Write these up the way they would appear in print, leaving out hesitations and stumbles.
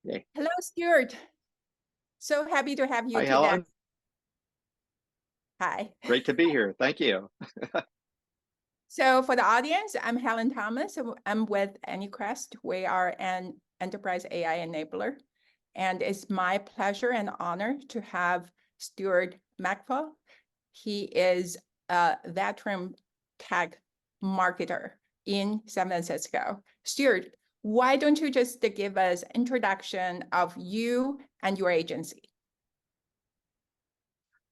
Yay. Hello, Stuart. So happy to have you Hi, today. Helen. Hi. Great to be here. Thank you. So for the audience, I'm Helen Thomas. I'm with AnyQuest. We are an enterprise AI enabler. And it's my pleasure and honor to have Stuart McFaul. He is a veteran tech marketer in San Francisco. Stuart, why don't you just give us an introduction of you and your agency?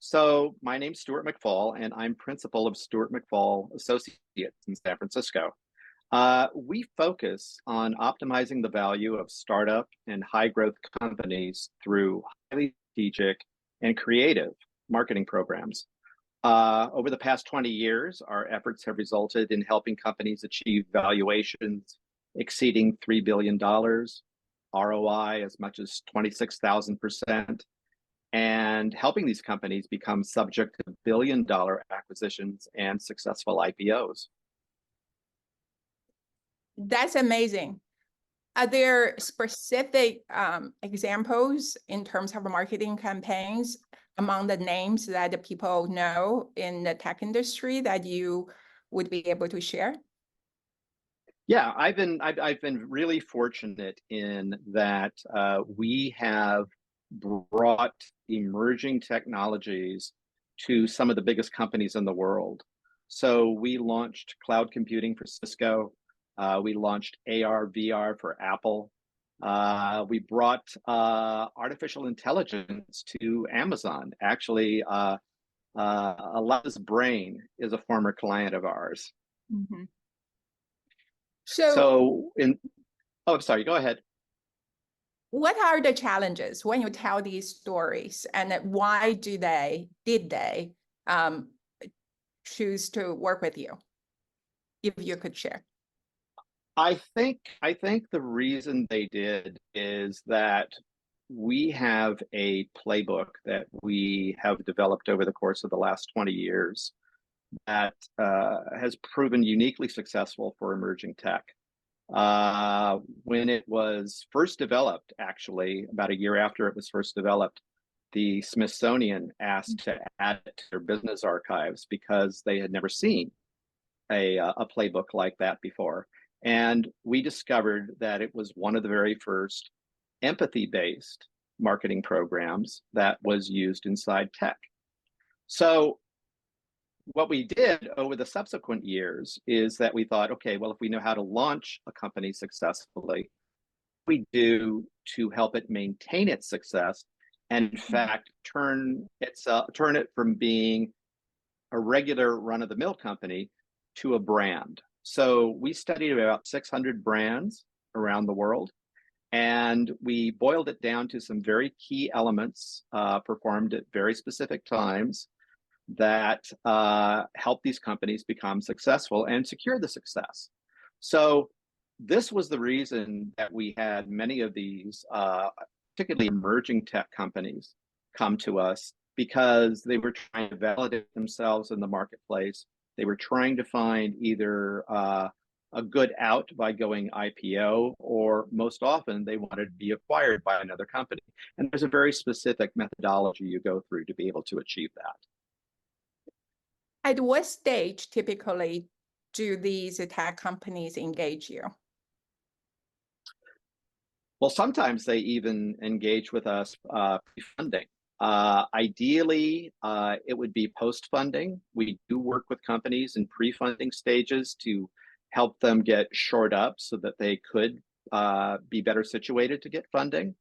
So my name's Stuart McFaul, and I'm principal of Stuart McFaul Associates in San Francisco. We focus on optimizing the value of startup and high growth companies through highly strategic and creative marketing programs. Over the past 20 years, our efforts have resulted in helping companies achieve valuations exceeding $3 billion, ROI as much as 26,000%, and helping these companies become subject to billion-dollar acquisitions and successful IPOs. That's amazing. Are there specific examples in terms of marketing campaigns among the names that the people know in the tech industry that you would be able to share? Yeah, I've been really fortunate in that we have brought emerging technologies to some of the biggest companies in the world. So we launched cloud computing for Cisco. We launched AR, VR for Apple. We brought artificial intelligence to Amazon. Actually, Alexa's Brain is a former client of ours. Mm-hmm. So I'm sorry, go ahead. What are the challenges when you tell these stories, and why did they choose to work with you? If you could share. I think the reason they did is that we have a playbook that we have developed over the course of the last 20 years that has proven uniquely successful for emerging tech. When it was first developed, actually, about a year after it was first developed, the Smithsonian asked to add it to their business archives because they had never seen a playbook like that before. And we discovered that it was one of the very first empathy-based marketing programs that was used inside tech. So what we did over the subsequent years is that we thought, okay, well, if we know how to launch a company successfully, we do to help it maintain its success, and in fact, turn it from being a regular run-of-the-mill company to a brand. So we studied about 600 brands around the world, and we boiled it down to some very key elements performed at very specific times that help these companies become successful and secure the success. So this was the reason that we had many of these, particularly emerging tech companies, come to us, because they were trying to validate themselves in the marketplace. They were trying to find either a good out by going IPO, or most often they wanted to be acquired by another company. And there's a very specific methodology you go through to be able to achieve that. At what stage typically do these tech companies engage you? Well, sometimes they even engage with us pre-funding. Ideally, it would be post-funding. We do work with companies in pre-funding stages to help them get shored up so that they could be better situated to get funding.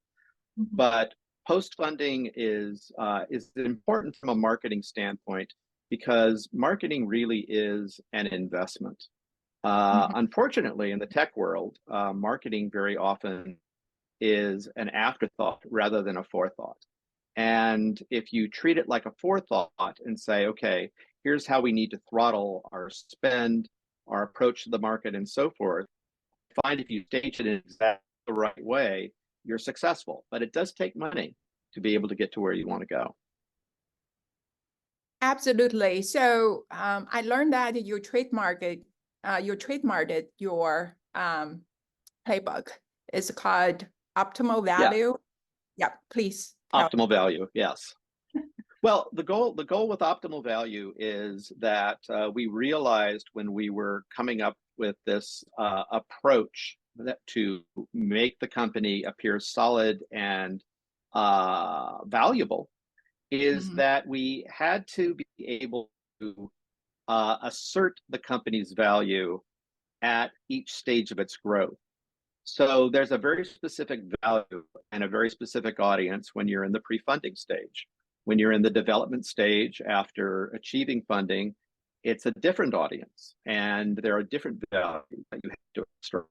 Mm-hmm. But post-funding is important from a marketing standpoint, because marketing really is an investment. Unfortunately, in the tech world, marketing very often is an afterthought rather than a forethought. And if you treat it like a forethought and say, okay, here's how we need to throttle our spend, our approach to the market, and so forth, find if you stage it in exactly the right way, you're successful. But it does take money to be able to get to where you want to go. Absolutely. So I learned that you trademarked your playbook. It's called optimal Yeah, value. Yeah, please tell. optimal value. Yes. Well, the goal with optimal value is that we realized when we were coming up with this approach to make the company appear solid and valuable, is that we had to be able to assert the company's value at each stage of its growth. So there's a very specific value and a very specific audience when you're in the pre-funding stage. When you're in the development stage after achieving funding, it's a different audience and there are different values that you have to extract.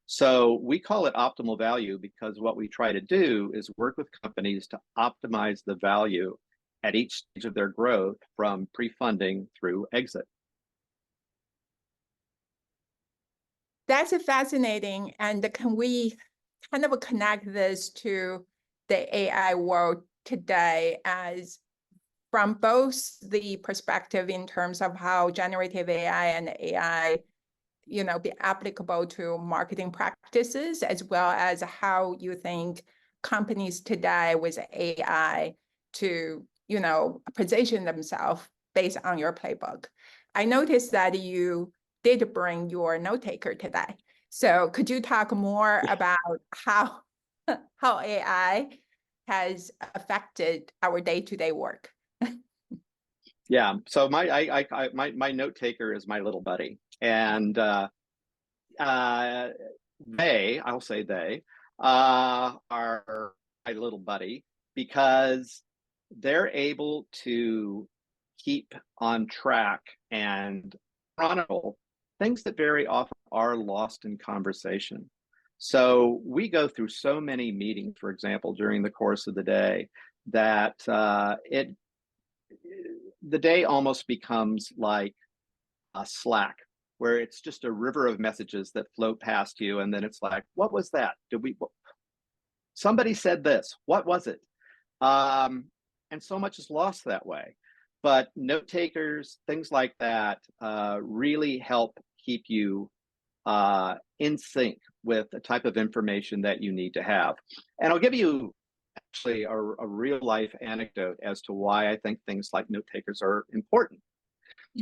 So we call it optimal value because what we try to do is work with companies to optimize the value at each stage of their growth from pre-funding through exit. That's fascinating. And can we kind of connect this to the AI world today as from both the perspective in terms of how generative AI and AI, be applicable to marketing practices, as well as how you think companies today with AI to, position themselves based on your playbook. I noticed that you did bring your note taker today. So could you talk more about how AI has affected our day-to-day work? Yeah, so my note taker is my little buddy, and I'll say they are my little buddy because they're able to keep on track and chronicle things that very often are lost in conversation. So we go through so many meetings, for example, during the course of the day that the day almost becomes like a Slack, where it's just a river of messages that float past you, and then it's like, what was that? Somebody said this, what was it? And so much is lost that way. But note takers, things like that, really help keep you in sync with the type of information that you need to have. And I'll give you actually a real life anecdote as to why I think things like note takers are important.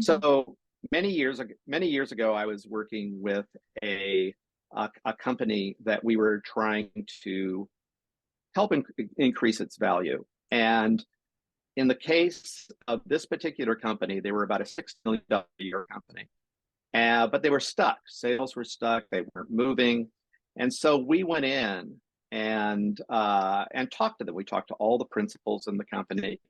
So many years ago, I was working with a company that we were trying to help increase its value. And in the case of this particular company, they were about a $6 million a year company, but they were stuck. Sales were stuck. They weren't moving. And so we went in and talked to them. We talked to all the principals in the company.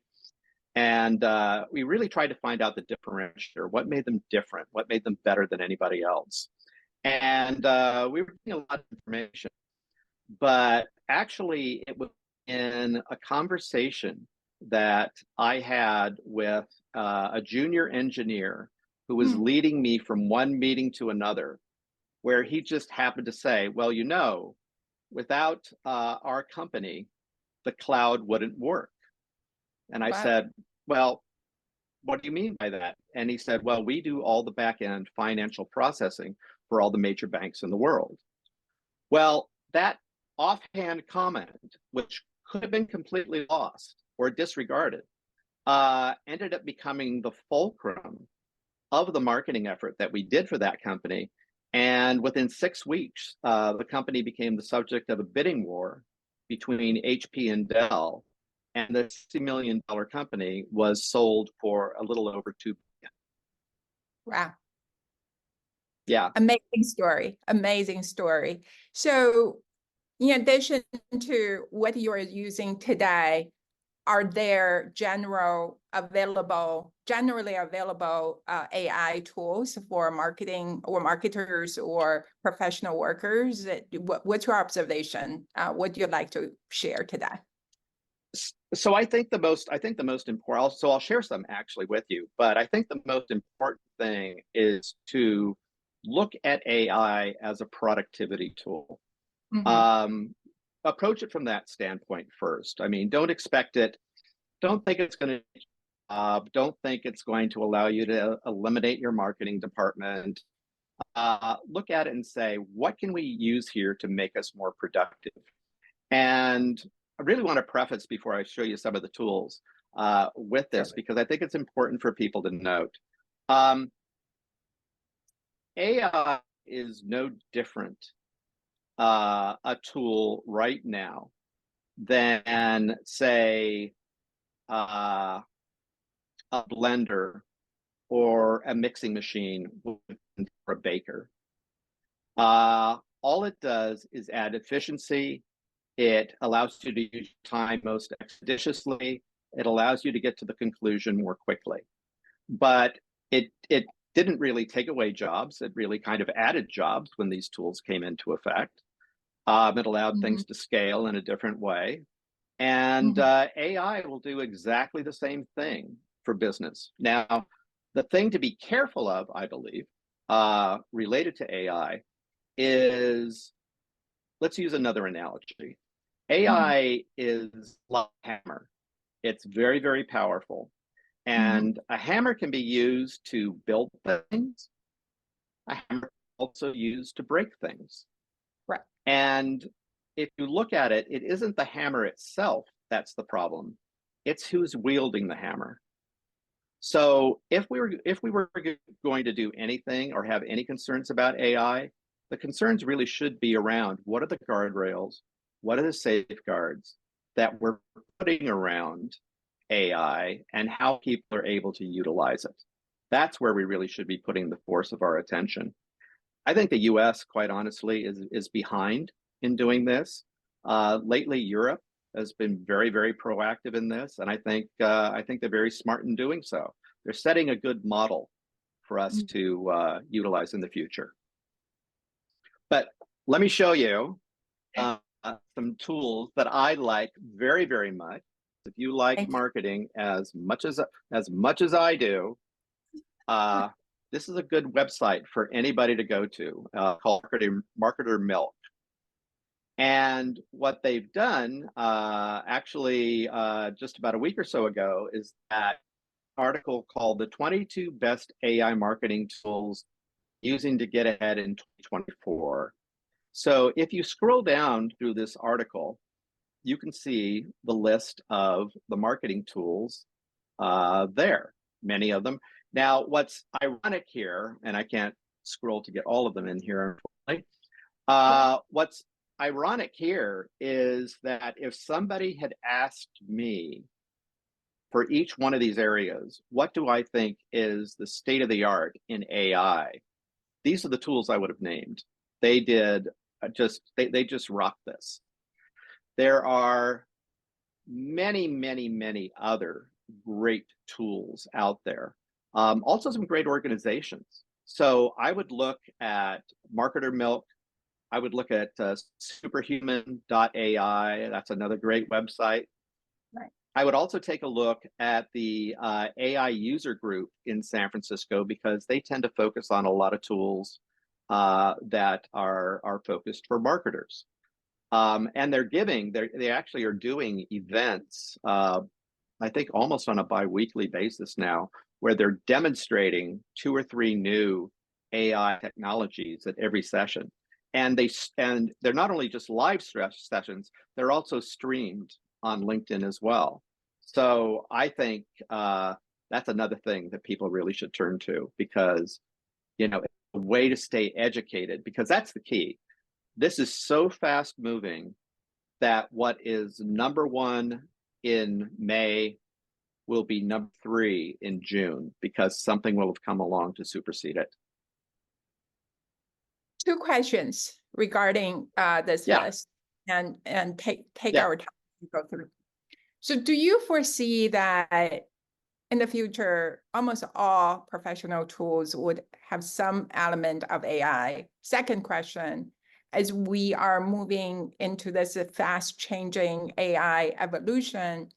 And we really tried to find out the differentiator, what made them different, what made them better than anybody else. And we were getting a lot of information, but actually it was in a conversation that I had with a junior engineer who was leading me from one meeting to another, where he just happened to say, well, without our company, the cloud wouldn't work. And I said, well, what do you mean by that? And he said, well, we do all the back-end financial processing for all the major banks in the world. Well, that offhand comment, which could have been completely lost or disregarded, ended up becoming the fulcrum of the marketing effort that we did for that company. And within 6 weeks, the company became the subject of a bidding war between HP and Dell. And the $60 million company was sold for a little over $2 billion. Wow. Yeah. Amazing story. Amazing story. So in addition to what you're using today, are there generally available AI tools for marketing or marketers or professional workers? What's your observation? What do you like to share today? So I think the most important, so I'll share some actually with you, but I think the most important thing is to look at AI as a productivity tool. Approach it from that standpoint first. I mean, don't expect it. Don't think it's going to, don't think it's going to allow you to eliminate your marketing department. Look at it and say, what can we use here to make us more productive? And I really want to preface before I show you some of the tools with this, Sure. because I think it's important for people to note. AI is no different a tool right now than, say, a blender or a mixing machine for a baker. All it does is add efficiency. It allows you to use time most expeditiously. It allows you to get to the conclusion more quickly. But it didn't really take away jobs. It really kind of added jobs when these tools came into effect. It allowed things to scale in a different way. And AI will do exactly the same thing for business. Now, the thing to be careful of, I believe, related to AI is, let's use another analogy. AI is like a hammer. It's very, very powerful. And a hammer can be used to build things. A hammer can also used to break things. Right. And if you look at it, it isn't the hammer itself that's the problem. It's who's wielding the hammer. So if we were going to do anything or have any concerns about AI, the concerns really should be around what are the guardrails, what are the safeguards that we're putting around AI, and how people are able to utilize it. That's where we really should be putting the force of our attention. I think the US, quite honestly, is behind in doing this. Lately, Europe has been very, very proactive in this, and I think they're very smart in doing so. They're setting a good model for us to utilize in the future. But let me show you some tools that I like very, very much. If you like marketing as much as I do, this is a good website for anybody to go to called Marketer Milk. And what they've done actually just about a week or so ago is that article called the 22 best AI marketing tools using to get ahead in 2024. So if you scroll down through this article, you can see the list of the marketing tools there, many of them. Now, what's ironic here, and I can't scroll to get all of them in here, unfortunately, what's ironic here is that if somebody had asked me for each one of these areas, what do I think is the state of the art in AI? These are the tools I would have named. They did they just rock this. There are many, many, many other great tools out there. Also some great organizations. So I would look at Marketer Milk. I would look at superhuman.ai. That's another great website. Right. I would also take a look at the AI user group in San Francisco, because they tend to focus on a lot of tools that are focused for marketers. And they actually are doing events, I think almost on a bi-weekly basis now, where they're demonstrating 2 or 3 new AI technologies at every session. And they're not only just live sessions, they're also streamed on LinkedIn as well. So I think that's another thing that people really should turn to, because, it's a way to stay educated, because that's the key. This is so fast moving that what is number 1 in May will be number 3 in June, because something will have come along to supersede it. 2 questions regarding this list, and take our time to go through. So do you foresee that in the future, almost all professional tools would have some element of AI? Second question, as we are moving into this fast changing AI evolution,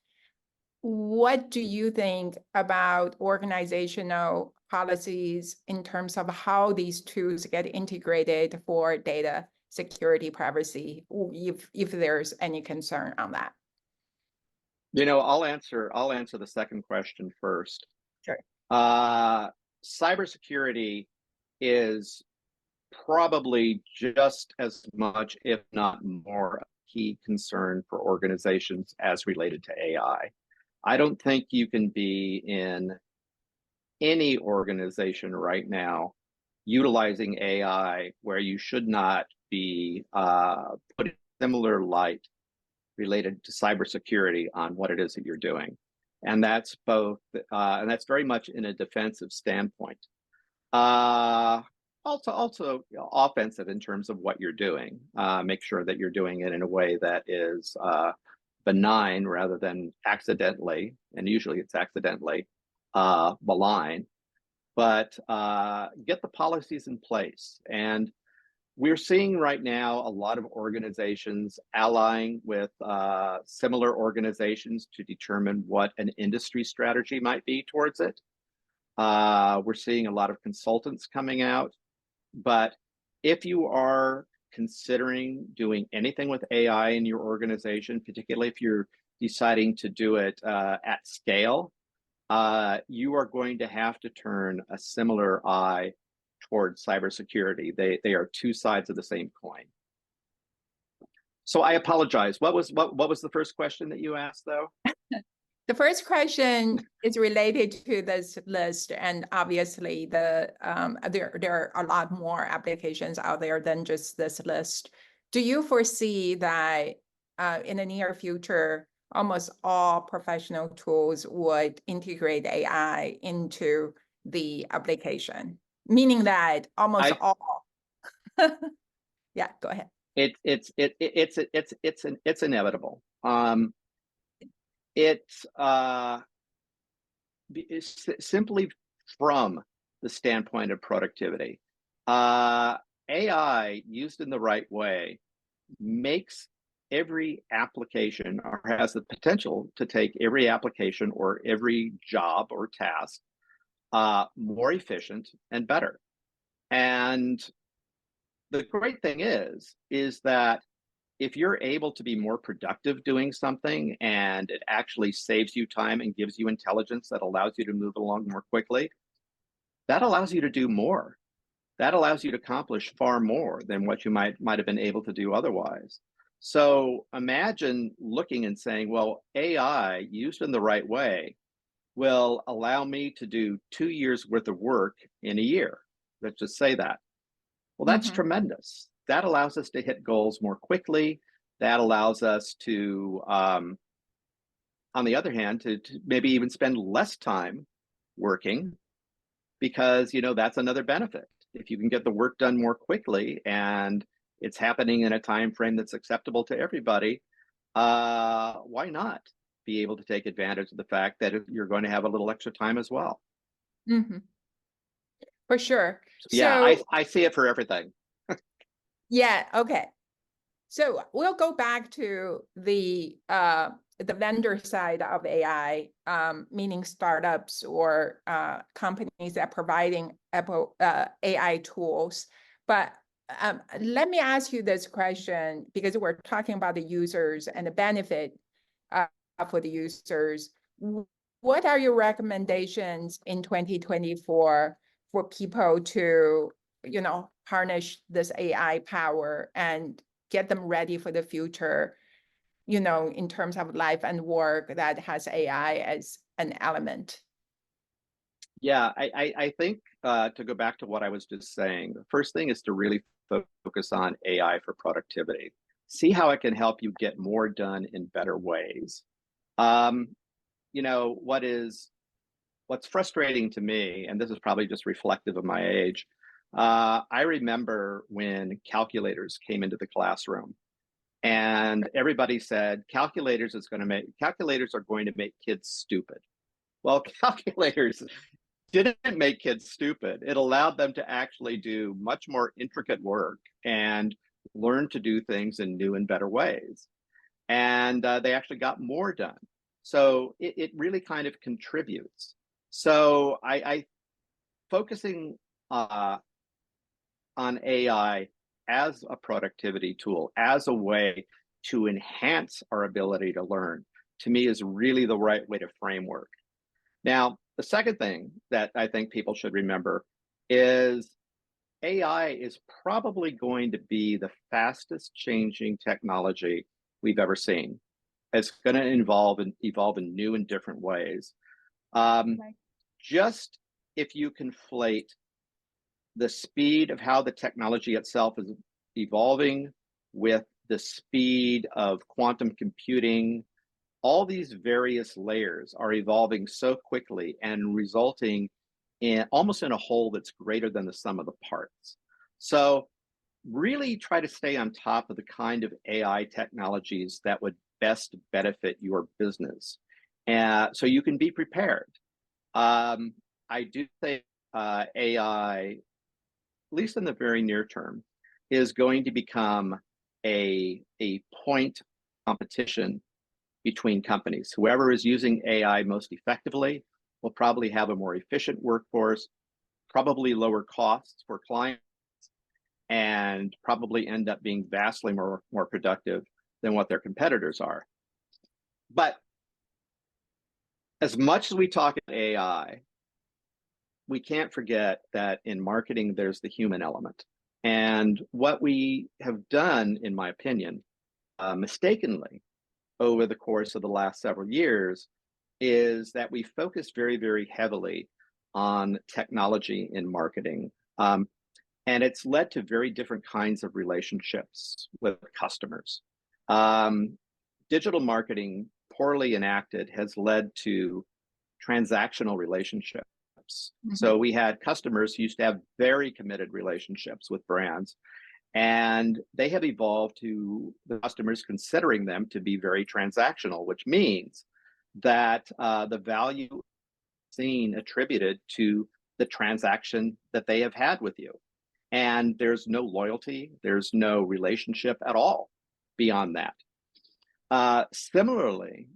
what do you think about organizational policies in terms of how these tools get integrated for data security, privacy, if there's any concern on that? I'll answer the second question first. Sure. Cybersecurity is probably just as much, if not more, a key concern for organizations as related to AI. I don't think you can be in any organization right now utilizing AI where you should not be putting similar light related to cybersecurity on what it is that you're doing. And that's both, and that's very much in a defensive standpoint. Also offensive in terms of what you're doing. Make sure that you're doing it in a way that is benign rather than accidentally, and usually it's accidentally, malign. But get the policies in place. And we're seeing right now a lot of organizations allying with similar organizations to determine what an industry strategy might be towards it. We're seeing a lot of consultants coming out. But if you are considering doing anything with AI in your organization, particularly if you're deciding to do it at scale, you are going to have to turn a similar eye towards cybersecurity. They are two sides of the same coin. So I apologize. What was the first question that you asked, though? The first question is related to this list, and obviously there are a lot more applications out there than just this list. Do you foresee that in the near future, almost all professional tools would integrate AI into the application? Meaning that almost all. Yeah, go ahead. It's inevitable. It's simply from the standpoint of productivity. AI used in the right way makes every application, or has the potential to take every application or every job or task more efficient and better. And the great thing is that if you're able to be more productive doing something and it actually saves you time and gives you intelligence that allows you to move along more quickly, that allows you to do more. That allows you to accomplish far more than what you might have been able to do otherwise. So imagine looking and saying, well, AI used in the right way will allow me to do 2 years worth of work in a year. Let's just say that. Well, that's tremendous. That allows us to hit goals more quickly. That allows us to, on the other hand, to maybe even spend less time working, because, you know, that's another benefit. If you can get the work done more quickly and it's happening in a time frame that's acceptable to everybody, why not be able to take advantage of the fact that you're going to have a little extra time as well? For sure. Yeah, I see it for everything. Yeah, okay. So we'll go back to the vendor side of AI, meaning startups or companies that are providing AI tools. But let me ask you this question, because we're talking about the users and the benefit for the users. What are your recommendations in 2024 for people to, you know, harness this AI power and get them ready for the future, you know, in terms of life and work that has AI as an element? Yeah, I think to go back to what I was just saying, the first thing is to really focus on AI for productivity. See how it can help you get more done in better ways. You know, what's frustrating to me, and this is probably just reflective of my age, I remember when calculators came into the classroom and everybody said, calculators are going to make kids stupid. Well, calculators didn't make kids stupid. It allowed them to actually do much more intricate work and learn to do things in new and better ways. And they actually got more done. So it really kind of contributes. So I focusing on AI as a productivity tool, as a way to enhance our ability to learn, to me is really the right way to framework. Now, the second thing that I think people should remember is AI is probably going to be the fastest changing technology we've ever seen. It's going to evolve in new and different ways. Just if you conflate the speed of how the technology itself is evolving with the speed of quantum computing, all these various layers are evolving so quickly and resulting in almost in a whole that's greater than the sum of the parts. So really try to stay on top of the kind of AI technologies that would best benefit your business. So you can be prepared. I do think AI, at least in the very near term, is going to become a point competition between companies. Whoever is using AI most effectively will probably have a more efficient workforce, probably lower costs for clients, and probably end up being vastly more productive than what their competitors are. But as much as we talk about AI, we can't forget that in marketing, there's the human element. And what we have done, in my opinion, mistakenly over the course of the last several years, is that we focus very, very heavily on technology in marketing. And it's led to very different kinds of relationships with customers. Digital marketing, poorly enacted, has led to transactional relationships. Mm-hmm. So we had customers who used to have very committed relationships with brands, and they have evolved to the customers considering them to be very transactional, which means that the value seen attributed to the transaction that they have had with you. And there's no loyalty, there's no relationship at all beyond that. Similarly,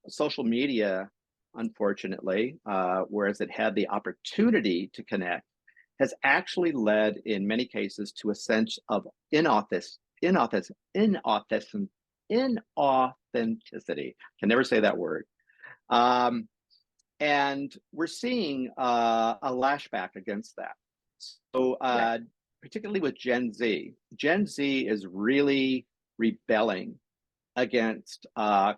social media, unfortunately, whereas it had the opportunity to connect, has actually led in many cases to a sense of inauthenticity. Can never say that word. And we're seeing a lashback against that. So particularly with Gen Z is really rebelling against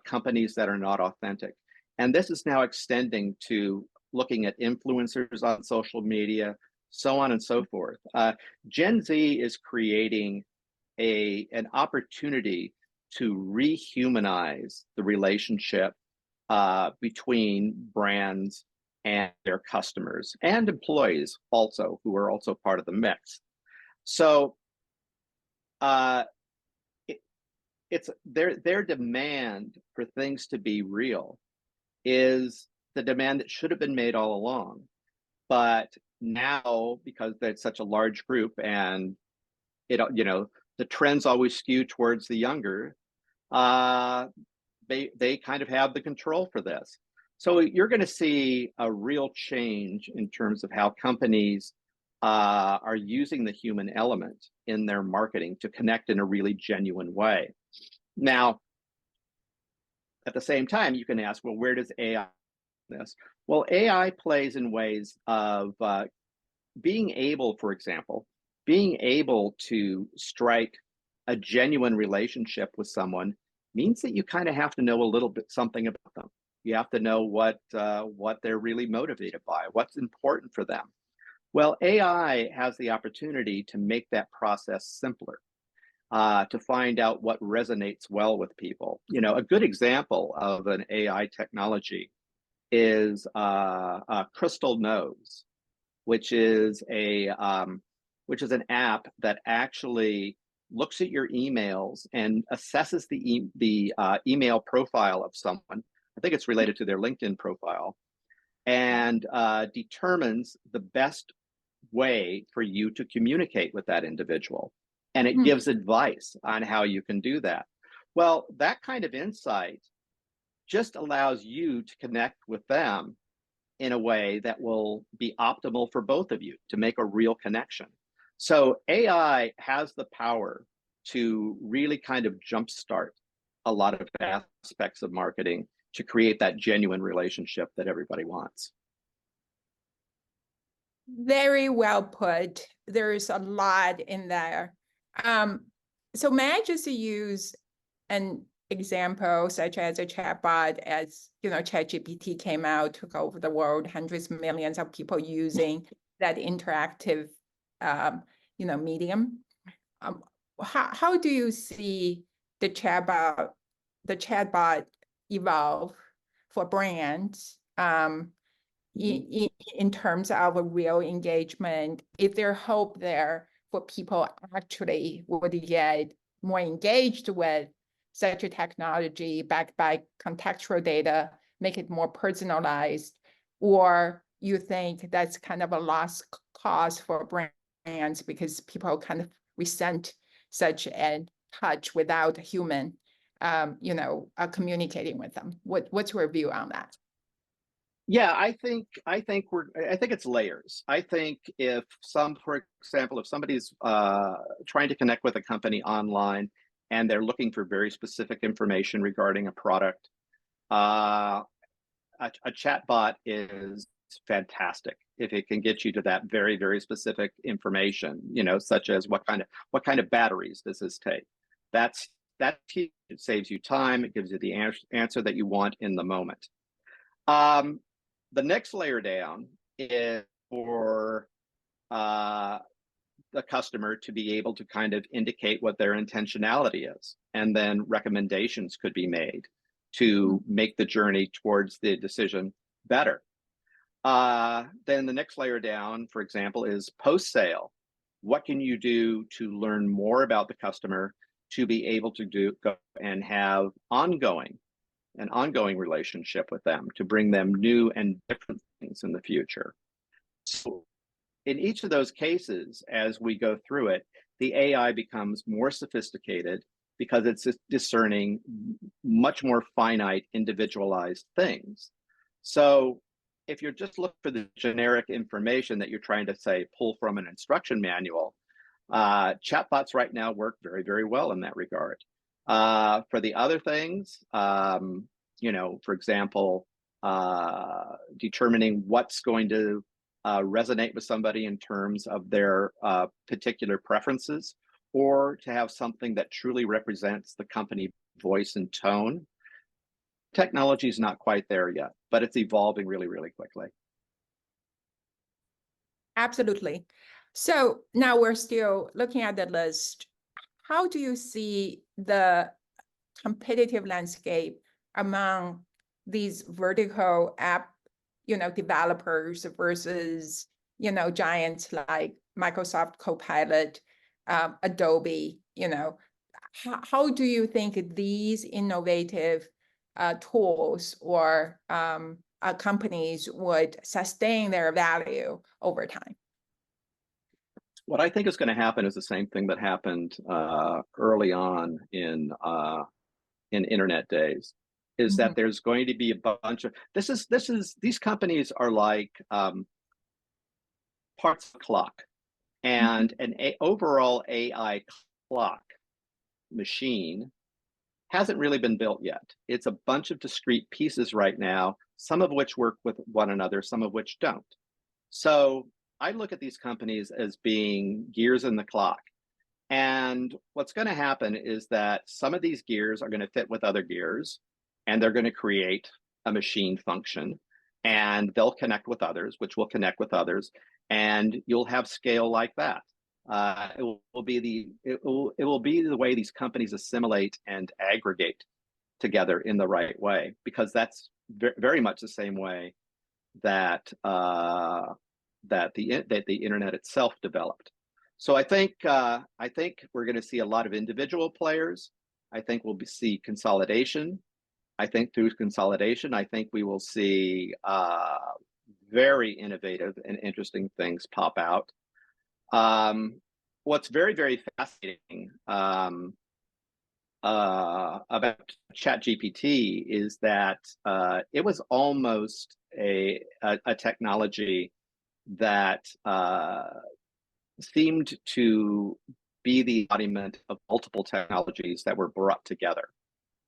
companies that are not authentic. And this is now extending to looking at influencers on social media, so on and so forth. Gen Z is creating an opportunity to rehumanize the relationship between brands and their customers and employees also, who are also part of the mix. So it's their demand for things to be real is the demand that should have been made all along. But now, because there's such a large group and the trends always skew towards the younger, they kind of have the control for this. So you're going to see a real change in terms of how companies are using the human element in their marketing to connect in a really genuine way. Now, at the same time, you can ask, well, where does AI do this? Well, AI plays in ways of being able, for example, being able to strike a genuine relationship with someone means that you kind of have to know a little bit something about them. You have to know what they're really motivated by, what's important for them. Well, AI has the opportunity to make that process simpler, to find out what resonates well with people. A good example of an AI technology is Crystal Knows, which is an app that actually looks at your emails and assesses the email profile of someone. I think it's related to their LinkedIn profile, and determines the best way for you to communicate with that individual. And it gives advice on how you can do that. Well, that kind of insight just allows you to connect with them in a way that will be optimal for both of you to make a real connection. So AI has the power to really kind of jumpstart a lot of aspects of marketing to create that genuine relationship that everybody wants. Very well put. There's a lot in there. So may I just use an example such as a chatbot, as ChatGPT came out, took over the world, hundreds of millions of people using that interactive medium. How do you see the chatbot evolve for brands in terms of a real engagement? Is there hope there for people actually would get more engaged with such a technology backed by contextual data, make it more personalized? Or you think that's kind of a lost cause for brands because people kind of resent such a touch without a human communicating with them? What's your view on that? Yeah, I think it's layers. I think for example, if somebody's trying to connect with a company online and they're looking for very specific information regarding a product, a chatbot is fantastic if it can get you to that very, very specific information, such as what kind of batteries does this take? That's huge. It saves you time. It gives you the answer that you want in the moment. The next layer down is for the customer to be able to kind of indicate what their intentionality is, and then recommendations could be made to make the journey towards the decision better. Then the next layer down, for example, is post-sale. What can you do to learn more about the customer to be able to go and have an ongoing relationship with them, to bring them new and different things in the future? So in each of those cases, as we go through it, the AI becomes more sophisticated because it's discerning much more finite, individualized things. So if you're just looking for the generic information that you're trying to, say, pull from an instruction manual, chatbots right now work very, very well in that regard. For the other things, for example, determining what's going to resonate with somebody in terms of their particular preferences, or to have something that truly represents the company voice and tone. Technology is not quite there yet, but it's evolving really, really quickly. Absolutely. So now we're still looking at the list. How do you see the competitive landscape among these vertical app, developers versus, giants like Microsoft Copilot, Adobe? How do you think these innovative tools or companies would sustain their value over time? What I think is going to happen is the same thing that happened early on in internet days, is that there's going to be a bunch of these companies are like parts of a clock, and an overall AI clock machine hasn't really been built yet. It's a bunch of discrete pieces right now, some of which work with one another, some of which don't. So I look at these companies as being gears in the clock. And what's going to happen is that some of these gears are going to fit with other gears, and they're going to create a machine function, and they'll connect with others, which will connect with others, and you'll have scale like that. It will be the way these companies assimilate and aggregate together in the right way, because that's very much the same way that the internet itself developed. So I think we're going to see a lot of individual players. I think we'll see consolidation. I think through consolidation, I think we will see very innovative and interesting things pop out. What's very, very fascinating about ChatGPT is that it was almost a technology that seemed to be the embodiment of multiple technologies that were brought together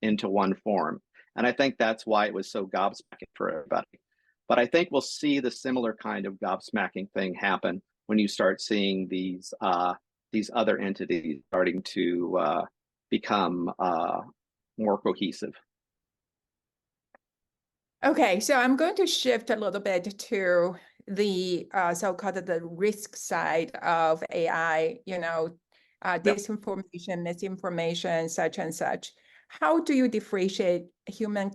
into one form. And I think that's why it was so gobsmacking for everybody. But I think we'll see the similar kind of gobsmacking thing happen when you start seeing these other entities starting to become more cohesive. Okay, so I'm going to shift a little bit to the so-called the risk side of AI, disinformation, misinformation, such and such. How do you differentiate human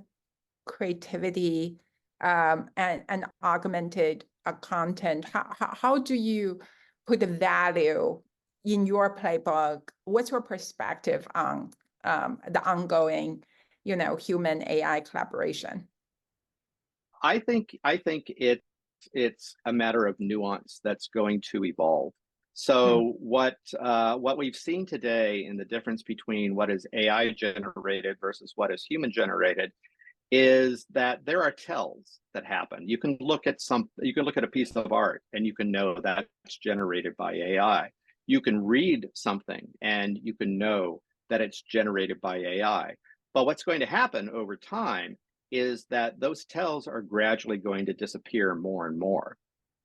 creativity and augmented content? How do you put the value in your playbook? What's your perspective on the ongoing, human AI collaboration? I think it's a matter of nuance that's going to evolve. So what we've seen today in the difference between what is AI generated versus what is human generated is that there are tells that happen. You can look at a piece of art and you can know that's generated by AI. You can read something and you can know that it's generated by AI. But what's going to happen over time is that those tells are gradually going to disappear more and more.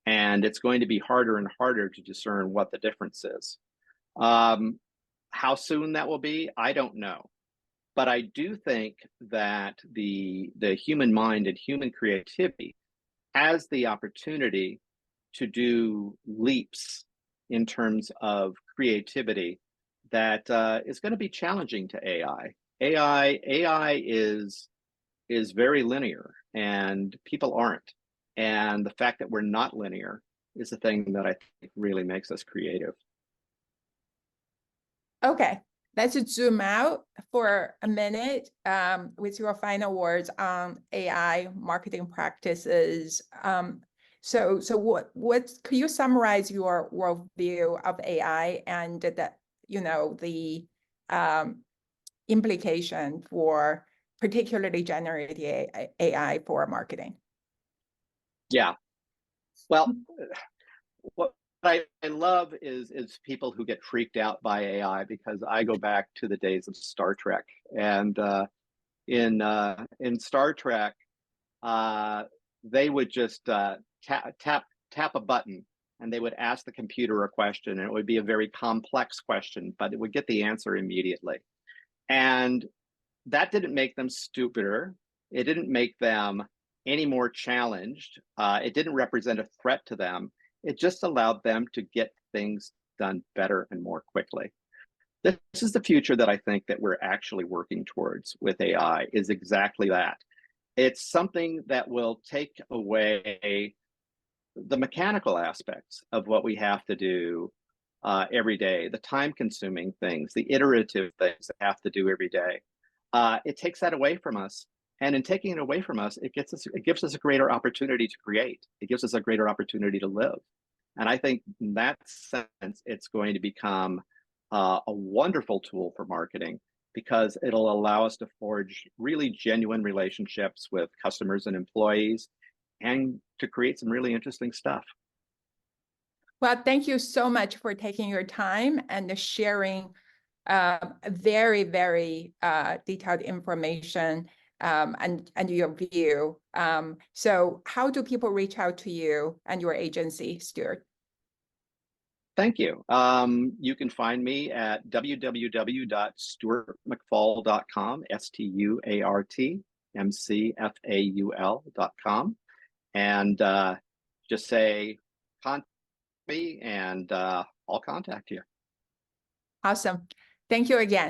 And it's going to be harder and harder to discern what the difference is. How soon that will be, I don't know. But I do think that the human mind and human creativity has the opportunity to do leaps in terms of creativity that is going to be challenging to AI. AI is very linear, and people aren't. And the fact that we're not linear is the thing that I think really makes us creative. Okay, let's zoom out for a minute with your final words on AI marketing practices. So what could you summarize your worldview of AI and the implication for particularly generative AI for marketing? Yeah. Well, what I love is people who get freaked out by AI, because I go back to the days of Star Trek, and in Star Trek, they would just tap a button, and they would ask the computer a question, and it would be a very complex question, but it would get the answer immediately. And that didn't make them stupider. It didn't make them any more challenged. It didn't represent a threat to them. It just allowed them to get things done better and more quickly. This is the future that I think that we're actually working towards with AI, is exactly that. It's something that will take away the mechanical aspects of what we have to do every day, the time-consuming things, the iterative things that have to do every day. It takes that away from us. And in taking it away from us, it gives us a greater opportunity to create. It gives us a greater opportunity to live. And I think in that sense, it's going to become a wonderful tool for marketing, because it'll allow us to forge really genuine relationships with customers and employees, and to create some really interesting stuff. Well, thank you so much for taking your time and sharing very, very detailed information and your view. So how do people reach out to you and your agency, Stuart? Thank you. You can find me at www.stuartmcfaul.com, STUARTMCFAUL.com. And just say, contact me, and I'll contact you. Awesome. Thank you again.